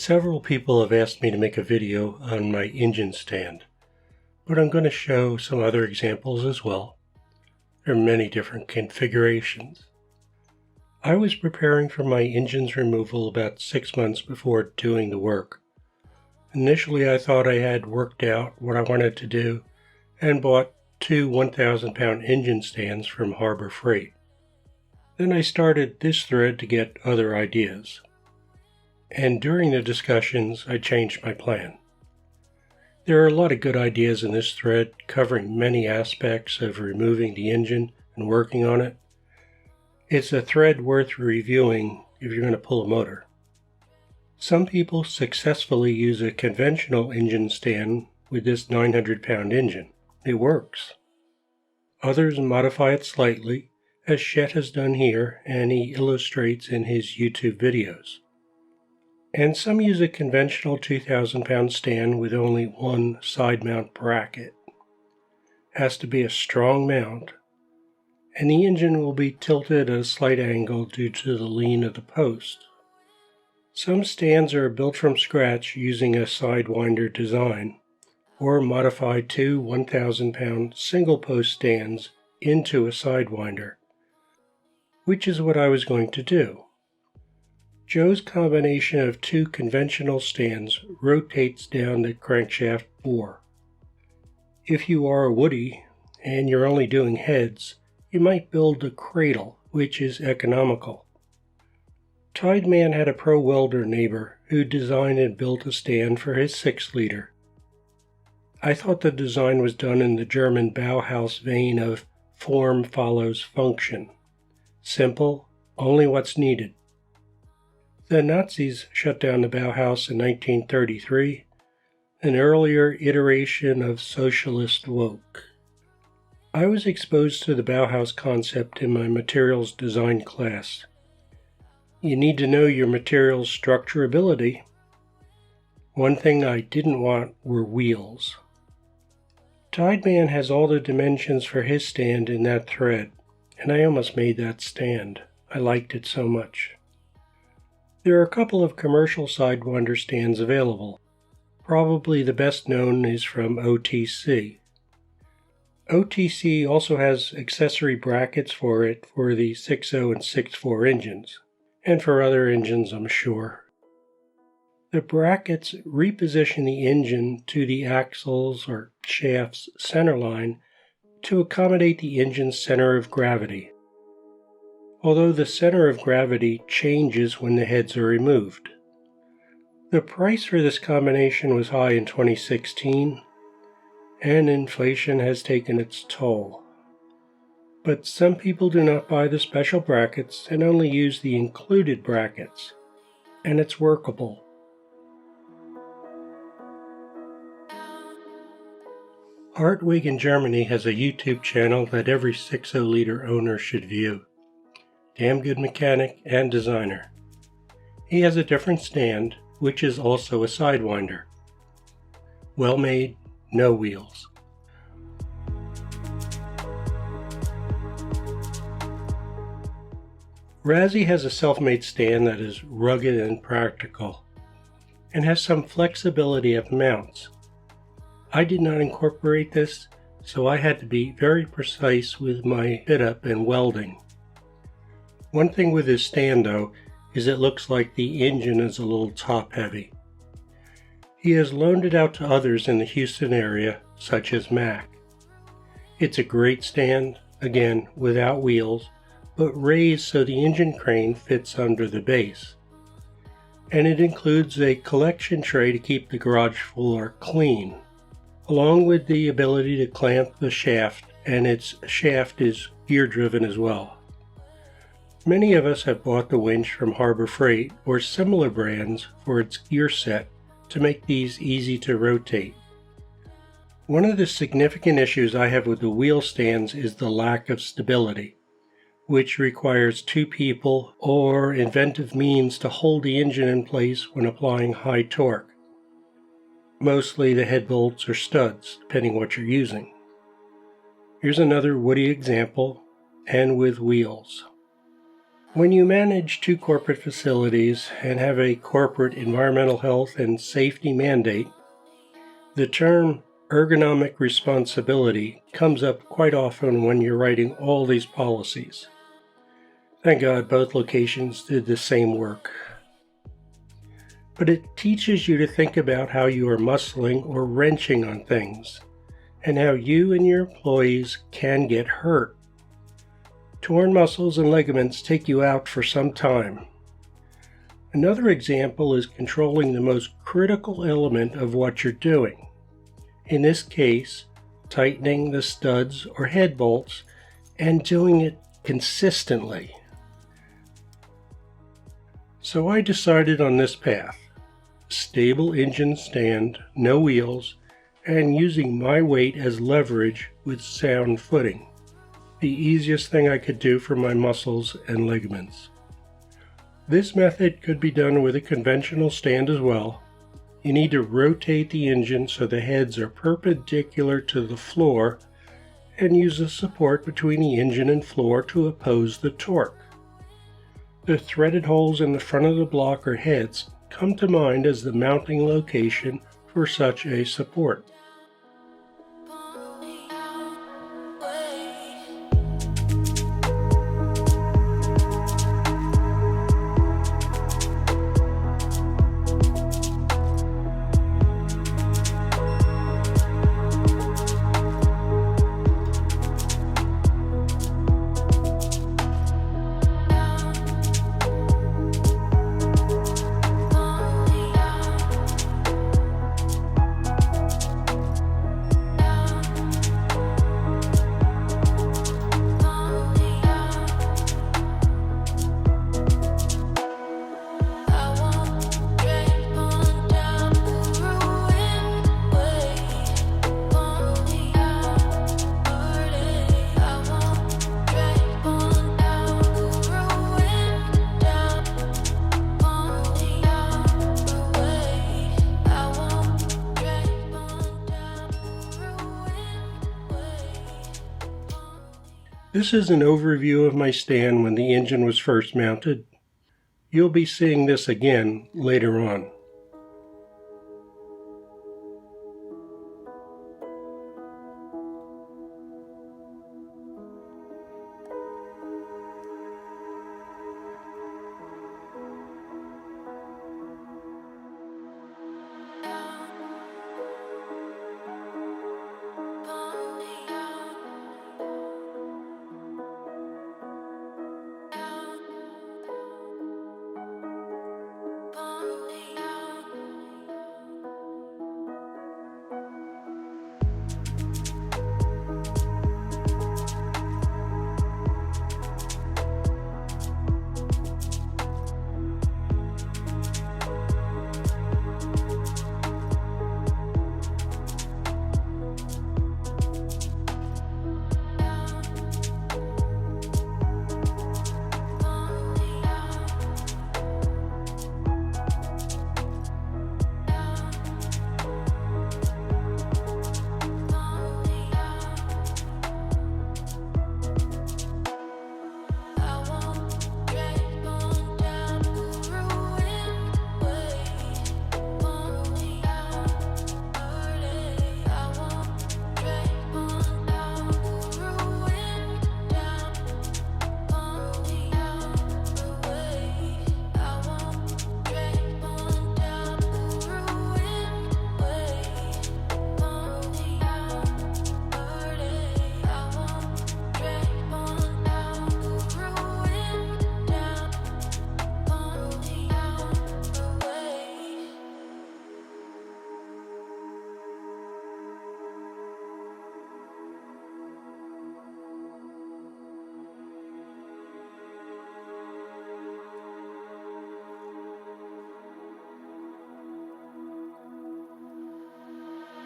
Several people have asked me to make a video on my engine stand, but I'm going to show some other examples as well. There are many different configurations. I was preparing for my engine's removal about 6 months before doing the work. Initially I thought I had worked out what I wanted to do and bought two 1,000-pound engine stands from Harbor Freight. Then I started this thread to get other ideas. And during the discussions, I changed my plan. There are a lot of good ideas in this thread covering many aspects of removing the engine and working on it. It's a thread worth reviewing if you're going to pull a motor. Some people successfully use a conventional engine stand with this 900-pound engine. It works. Others modify it slightly, as Chet has done here and he illustrates in his YouTube videos. And some use a conventional 2,000-pound stand with only one side mount bracket. It has to be a strong mount, and the engine will be tilted at a slight angle due to the lean of the post. Some stands are built from scratch using a sidewinder design, or modify two 1,000-pound single-post stands into a sidewinder, which is what I was going to do. Joe's combination of two conventional stands rotates down the crankshaft bore. If you are a woody and you're only doing heads, you might build a cradle, which is economical. Tideman had a pro welder neighbor who designed and built a stand for his 6-liter. I thought the design was done in the German Bauhaus vein of form follows function. Simple, only what's needed. The Nazis shut down the Bauhaus in 1933, an earlier iteration of socialist woke. I was exposed to the Bauhaus concept in my materials design class. You need to know your material's structurability. One thing I didn't want were wheels. Tideman has all the dimensions for his stand in that thread, and I almost made that stand. I liked it so much. There are a couple of commercial sidewinder stands available. Probably the best known is from OTC. OTC also has accessory brackets for it for the 6.0 and 6.4 engines, and for other engines I'm sure. The brackets reposition the engine to the axles or shaft's centerline to accommodate the engine's center of gravity, although the center of gravity changes when the heads are removed. The price for this combination was high in 2016, and inflation has taken its toll. But some people do not buy the special brackets and only use the included brackets, and it's workable. Hartwig in Germany has a YouTube channel that every 6.0-liter owner should view. Damn good mechanic and designer. He has a different stand, which is also a sidewinder. Well made, no wheels. Razzie has a self-made stand that is rugged and practical, and has some flexibility of mounts. I did not incorporate this, so I had to be very precise with my fit-up and welding. One thing with this stand, though, is it looks like the engine is a little top-heavy. He has loaned it out to others in the Houston area, such as Mac. It's a great stand, again without wheels, but raised so the engine crane fits under the base. And it includes a collection tray to keep the garage floor clean, along with the ability to clamp the shaft, and its shaft is gear-driven as well. Many of us have bought the winch from Harbor Freight or similar brands for its gear set to make these easy to rotate. One of the significant issues I have with the wheel stands is the lack of stability, which requires two people or inventive means to hold the engine in place when applying high torque. Mostly the head bolts or studs, depending what you're using. Here's another woody example, and with wheels. When you manage two corporate facilities and have a corporate environmental health and safety mandate, the term ergonomic responsibility comes up quite often when you're writing all these policies. Thank God both locations did the same work. But it teaches you to think about how you are muscling or wrenching on things, and how you and your employees can get hurt. Torn muscles and ligaments take you out for some time. Another example is controlling the most critical element of what you're doing. In this case, tightening the studs or head bolts and doing it consistently. So I decided on this path: stable engine stand, no wheels, and using my weight as leverage with sound footing. The easiest thing I could do for my muscles and ligaments. This method could be done with a conventional stand as well. You need to rotate the engine so the heads are perpendicular to the floor and use a support between the engine and floor to oppose the torque. The threaded holes in the front of the block or heads come to mind as the mounting location for such a support. This is an overview of my stand when the engine was first mounted. You'll be seeing this again later on.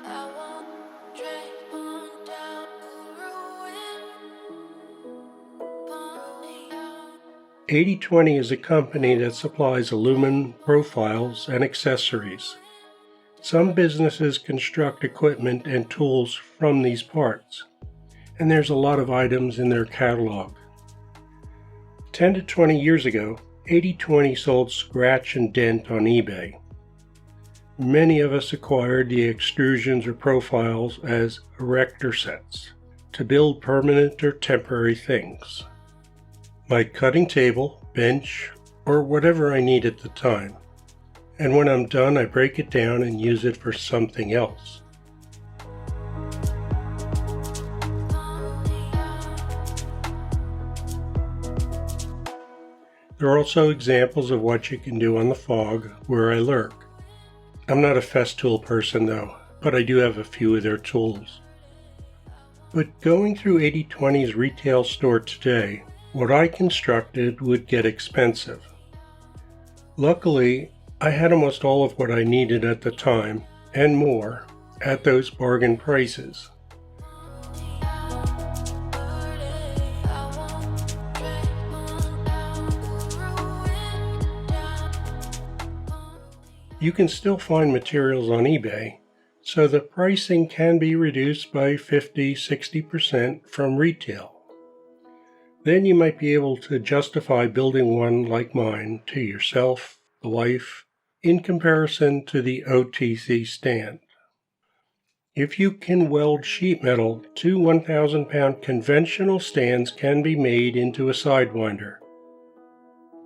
I won't drag on down the ruin. 80/20 is a company that supplies aluminum profiles and accessories. Some businesses construct equipment and tools from these parts, and there's a lot of items in their catalog. 10 to 20 years ago, 80/20 sold scratch and dent on eBay. Many of us acquired the extrusions or profiles as erector sets to build permanent or temporary things. My cutting table, bench, or whatever I need at the time. And when I'm done, I break it down and use it for something else. There are also examples of what you can do on the Fog, where I lurk. I'm not a Festool person though, but I do have a few of their tools. But going through 80/20's retail store today, what I constructed would get expensive. Luckily, I had almost all of what I needed at the time, and more, at those bargain prices. You can still find materials on eBay, so the pricing can be reduced by 50–60% from retail. Then you might be able to justify building one like mine to yourself, the wife, in comparison to the OTC stand. If you can weld sheet metal, 2 1,000-pound conventional stands can be made into a Sidewinder.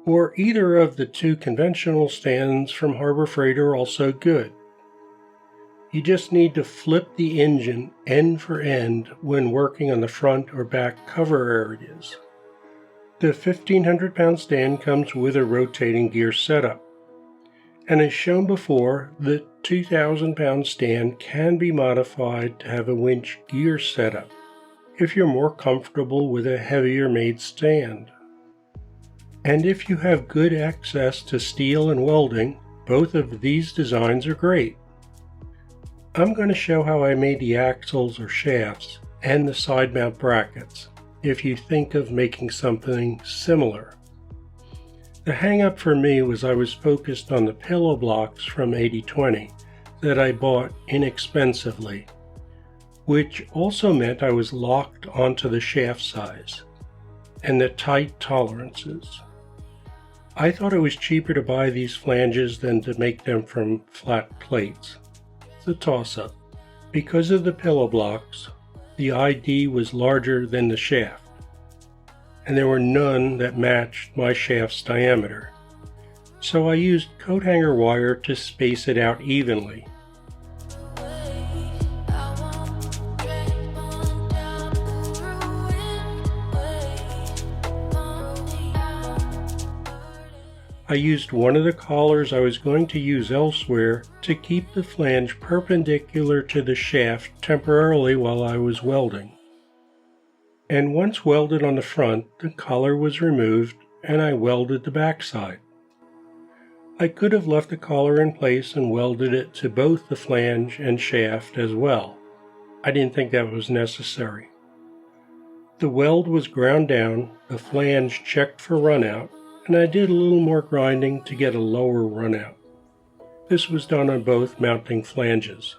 Or either of the 2 conventional stands from Harbor Freight are also good. You just need to flip the engine end for end when working on the front or back cover areas. The 1,500-pound stand comes with a rotating gear setup. And as shown before, the 2,000-pound stand can be modified to have a winch gear setup if you're more comfortable with a heavier made stand. And if you have good access to steel and welding, both of these designs are great. I'm going to show how I made the axles or shafts and the side mount brackets if you think of making something similar. The hang-up for me was I was focused on the pillow blocks from 80/20 that I bought inexpensively, which also meant I was locked onto the shaft size and the tight tolerances. I thought it was cheaper to buy these flanges than to make them from flat plates. It's a toss-up. Because of the pillow blocks, the ID was larger than the shaft, and there were none that matched my shaft's diameter. So I used coat hanger wire to space it out evenly. I used one of the collars I was going to use elsewhere to keep the flange perpendicular to the shaft temporarily while I was welding. And once welded on the front, the collar was removed and I welded the backside. I could have left the collar in place and welded it to both the flange and shaft as well. I didn't think that was necessary. The weld was ground down, the flange checked for runout, and I did a little more grinding to get a lower runout. This was done on both mounting flanges.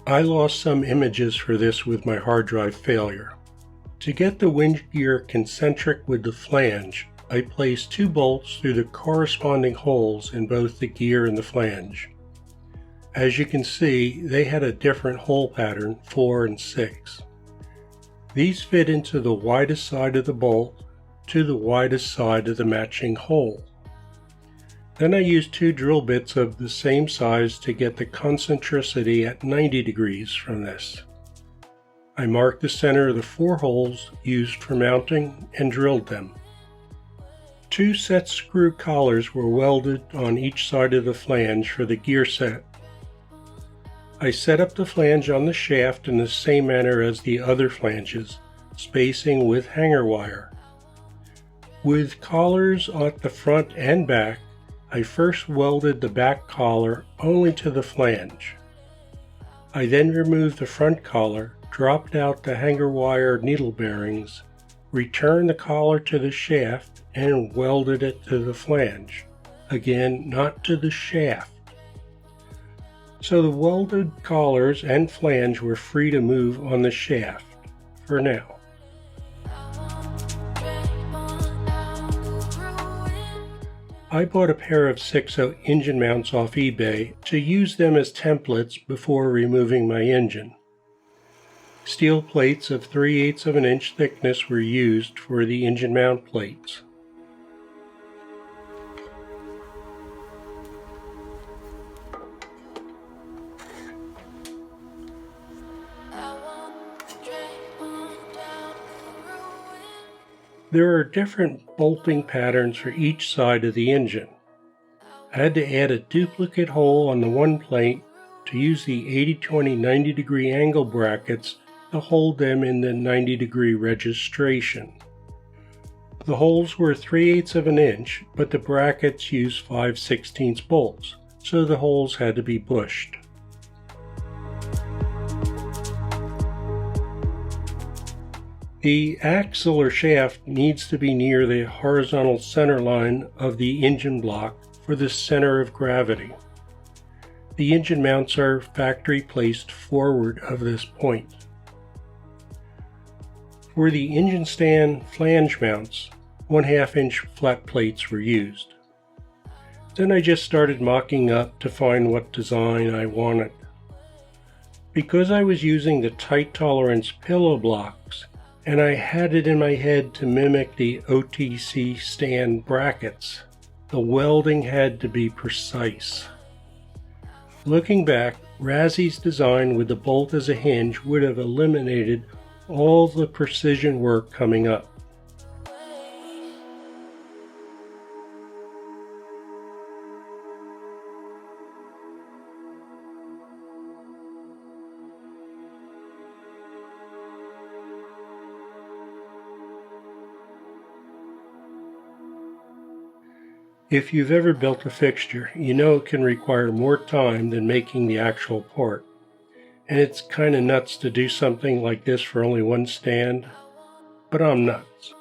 I lost some images for this with my hard drive failure. To get the winch gear concentric with the flange, I placed 2 bolts through the corresponding holes in both the gear and the flange. As you can see, they had a different hole pattern, 4 and 6. These fit into the widest side of the bolt to the widest side of the matching hole. Then I used 2 drill bits of the same size to get the concentricity at 90 degrees from this. I marked the center of the 4 holes used for mounting and drilled them. 2 set screw collars were welded on each side of the flange for the gear set. I set up the flange on the shaft in the same manner as the other flanges, spacing with hanger wire. With collars at the front and back, I first welded the back collar only to the flange. I then removed the front collar, dropped out the hanger wire needle bearings, returned the collar to the shaft, and welded it to the flange, again not to the shaft. So the welded collars and flange were free to move on the shaft, for now. I bought a pair of 6/0 engine mounts off eBay to use them as templates before removing my engine. Steel plates of 3/8 of an inch thickness were used for the engine mount plates. There are different bolting patterns for each side of the engine. I had to add a duplicate hole on the one plate to use the 80-20 90-degree angle brackets to hold them in the 90-degree registration. The holes were 3/8 of an inch, but the brackets used 5/16 bolts, so the holes had to be bushed. The axle or shaft needs to be near the horizontal center line of the engine block for the center of gravity. The engine mounts are factory placed forward of this point. For the engine stand flange mounts, 1/2 inch flat plates were used. Then I just started mocking up to find what design I wanted. Because I was using the tight tolerance pillow blocks, and I had it in my head to mimic the OTC stand brackets, the welding had to be precise. Looking back, Razzy's design with the bolt as a hinge would have eliminated all the precision work coming up. If you've ever built a fixture, you know it can require more time than making the actual part. And it's kind of nuts to do something like this for only one stand, but I'm nuts.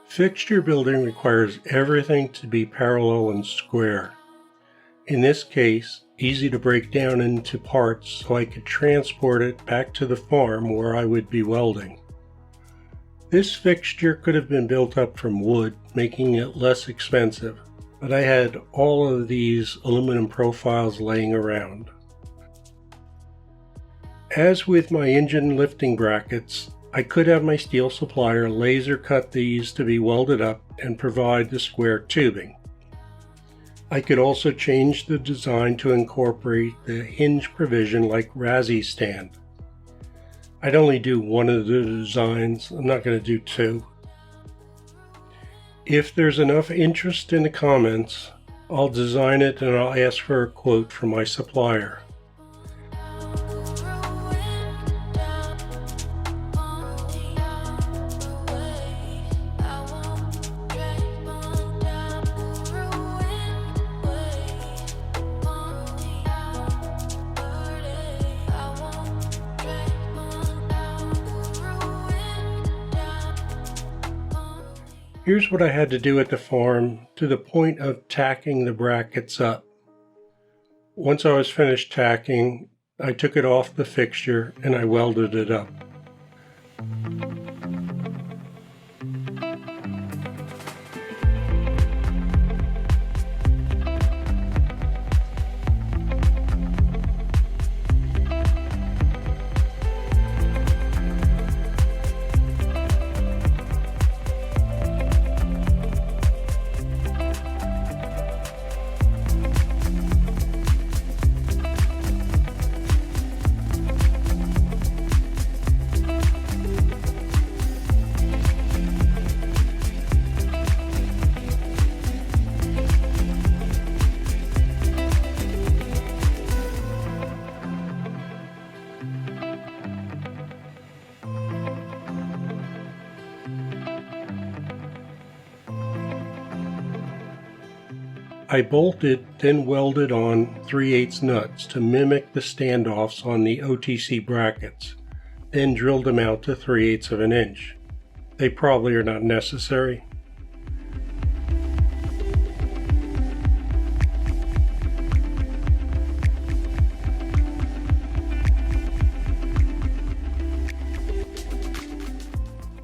Fixture building requires everything to be parallel and square. In this case, easy to break down into parts so I could transport it back to the farm where I would be welding. This fixture could have been built up from wood, making it less expensive, but I had all of these aluminum profiles laying around. As with my engine lifting brackets, I could have my steel supplier laser cut these to be welded up and provide the square tubing. I could also change the design to incorporate the hinge provision like Razzy's stand. I'd only do one of the designs, I'm not going to do two. If there's enough interest in the comments, I'll design it and I'll ask for a quote from my supplier. Here's what I had to do at the farm to the point of tacking the brackets up. Once I was finished tacking, I took it off the fixture and I welded it up. I bolted, then welded on 3/8 nuts to mimic the standoffs on the OTC brackets, then drilled them out to 3/8 of an inch. They probably are not necessary.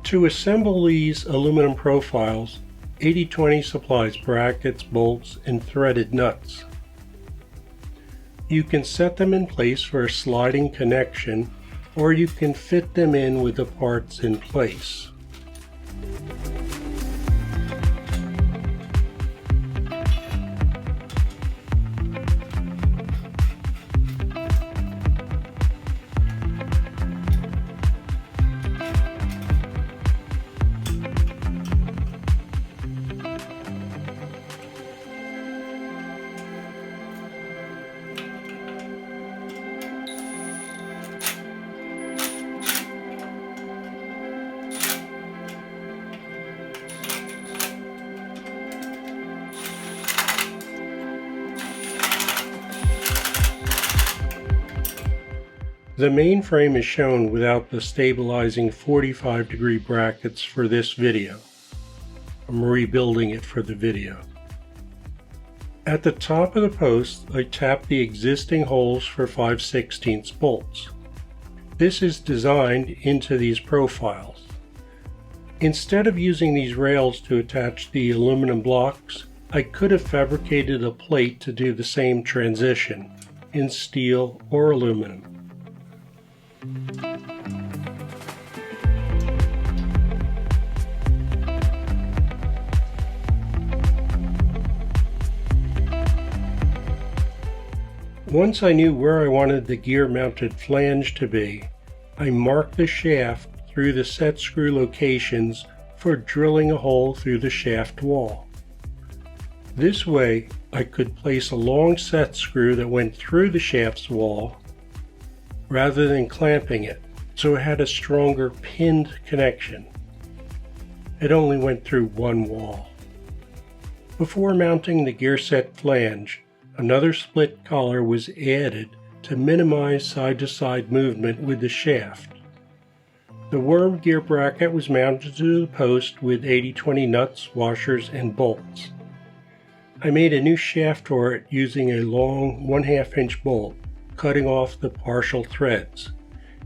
To assemble these aluminum profiles, 80/20 supplies brackets, bolts, and threaded nuts. You can set them in place for a sliding connection, or you can fit them in with the parts in place. The main frame is shown without the stabilizing 45-degree brackets for this video. I'm rebuilding it for the video. At the top of the post, I tapped the existing holes for 5/16 bolts. This is designed into these profiles. Instead of using these rails to attach the aluminum blocks, I could have fabricated a plate to do the same transition in steel or aluminum. Once I knew where I wanted the gear-mounted flange to be, I marked the shaft through the set screw locations for drilling a hole through the shaft wall. This way, I could place a long set screw that went through the shaft's wall rather than clamping it, so it had a stronger pinned connection. It only went through one wall. Before mounting the gear set flange, another split collar was added to minimize side-to-side movement with the shaft. The worm gear bracket was mounted to the post with 80/20 nuts, washers, and bolts. I made a new shaft for it using a long 1/2 inch bolt, cutting off the partial threads,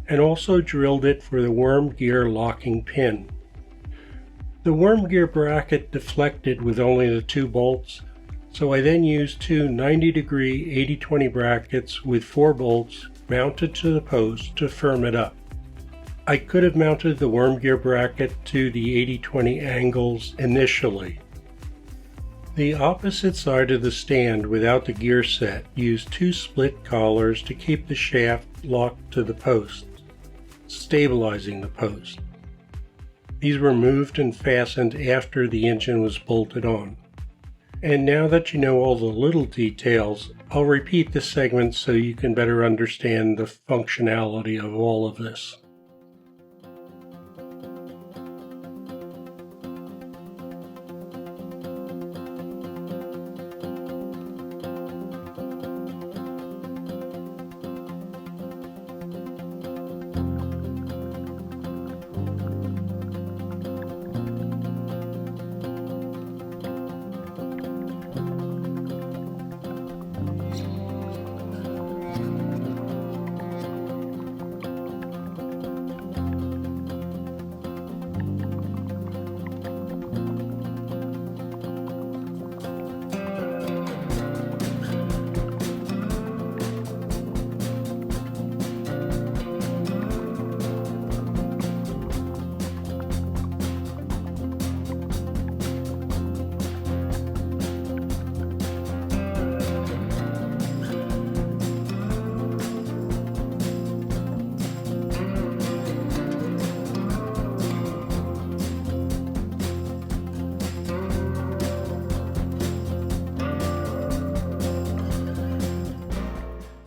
and also drilled it for the worm gear locking pin. The worm gear bracket deflected with only the 2 bolts, so I then used 2 90-degree 80/20 brackets with 4 bolts mounted to the post to firm it up. I could have mounted the worm gear bracket to the 80/20 angles initially. The opposite side of the stand without the gear set used 2 split collars to keep the shaft locked to the post, stabilizing the post. These were moved and fastened after the engine was bolted on. And now that you know all the little details, I'll repeat this segment so you can better understand the functionality of all of this.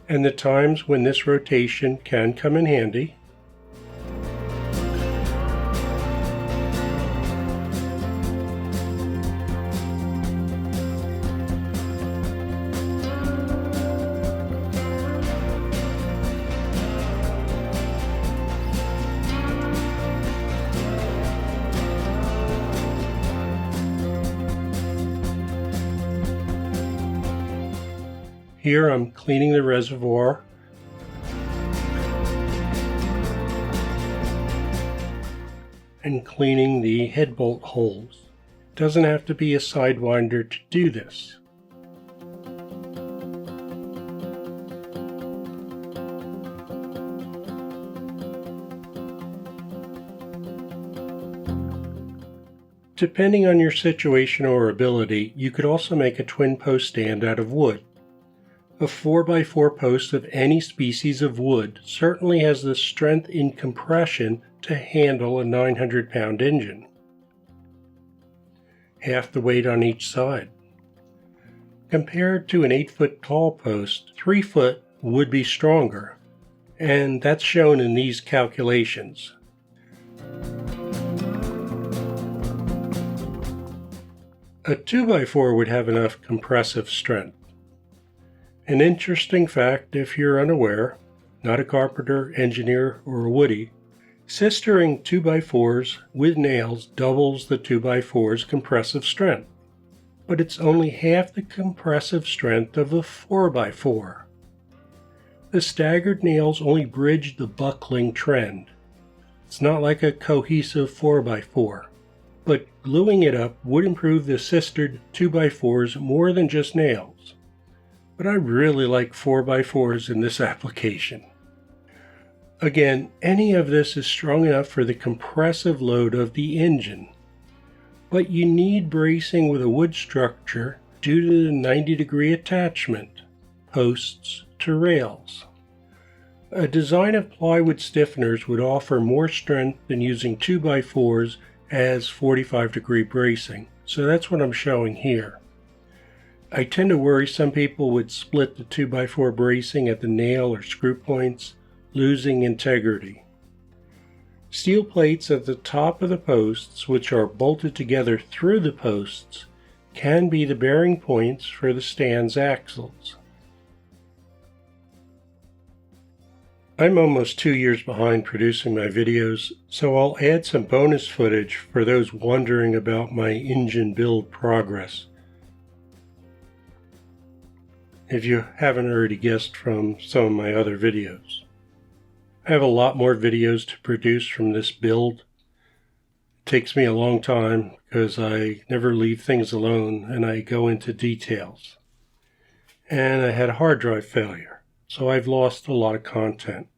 And the times when this rotation can come in handy. Here I'm cleaning the reservoir. and cleaning the head bolt holes. It doesn't have to be a Sidewinder to do this. Depending on your situation or ability, you could also make a twin post stand out of wood. A 4x4 post of any species of wood certainly has the strength in compression to handle a 900-pound engine. Half the weight on each side. Compared to an 8-foot tall post, 3 foot would be stronger, and that's shown in these calculations. A 2x4 would have enough compressive strength. An interesting fact if you're unaware, not a carpenter, engineer, or a woodie, sistering 2x4s with nails doubles the 2x4's compressive strength, but it's only half the compressive strength of a 4x4. The staggered nails only bridge the buckling trend. It's not like a cohesive 4x4. But gluing it up would improve the sistered 2x4s more than just nails. But I really like 4x4s in this application. Again, any of this is strong enough for the compressive load of the engine. But you need bracing with a wood structure due to the 90-degree attachment, posts to rails. A design of plywood stiffeners would offer more strength than using 2x4s as 45-degree bracing, so that's what I'm showing here. I tend to worry some people would split the 2x4 bracing at the nail or screw points, losing integrity. Steel plates at the top of the posts, which are bolted together through the posts, can be the bearing points for the stand's axles. I'm almost 2 years behind producing my videos, so I'll add some bonus footage for those wondering about my engine build progress. If you haven't already guessed from some of my other videos. I have a lot more videos to produce from this build. It takes me a long time because I never leave things alone and I go into details. And I had a hard drive failure, so I've lost a lot of content.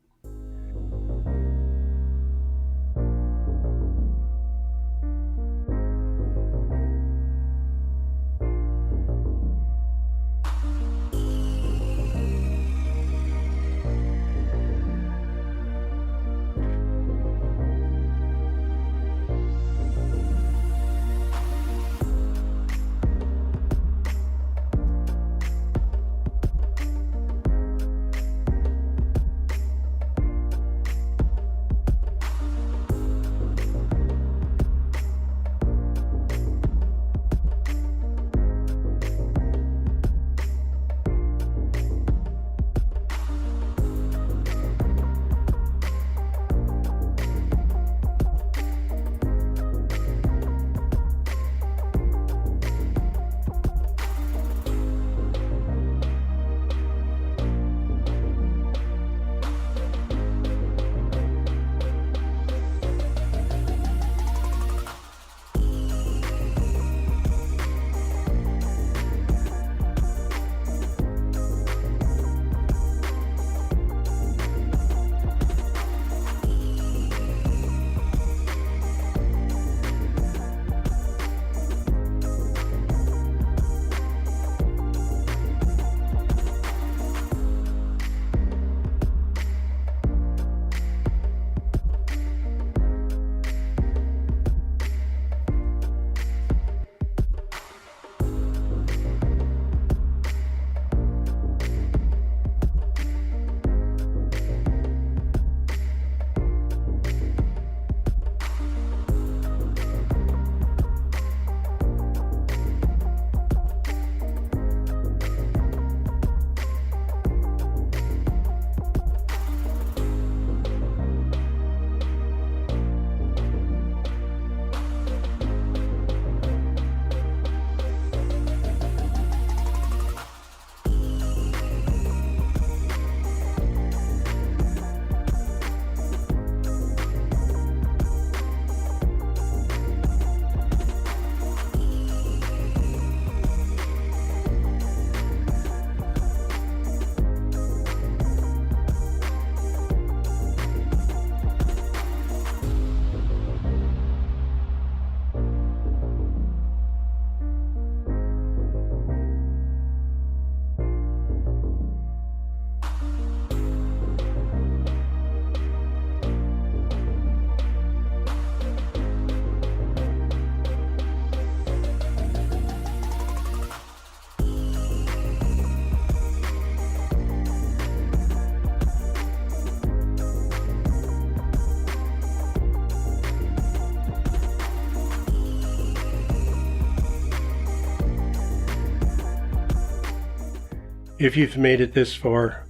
If you've made it this far,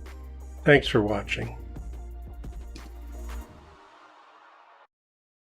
thanks for watching.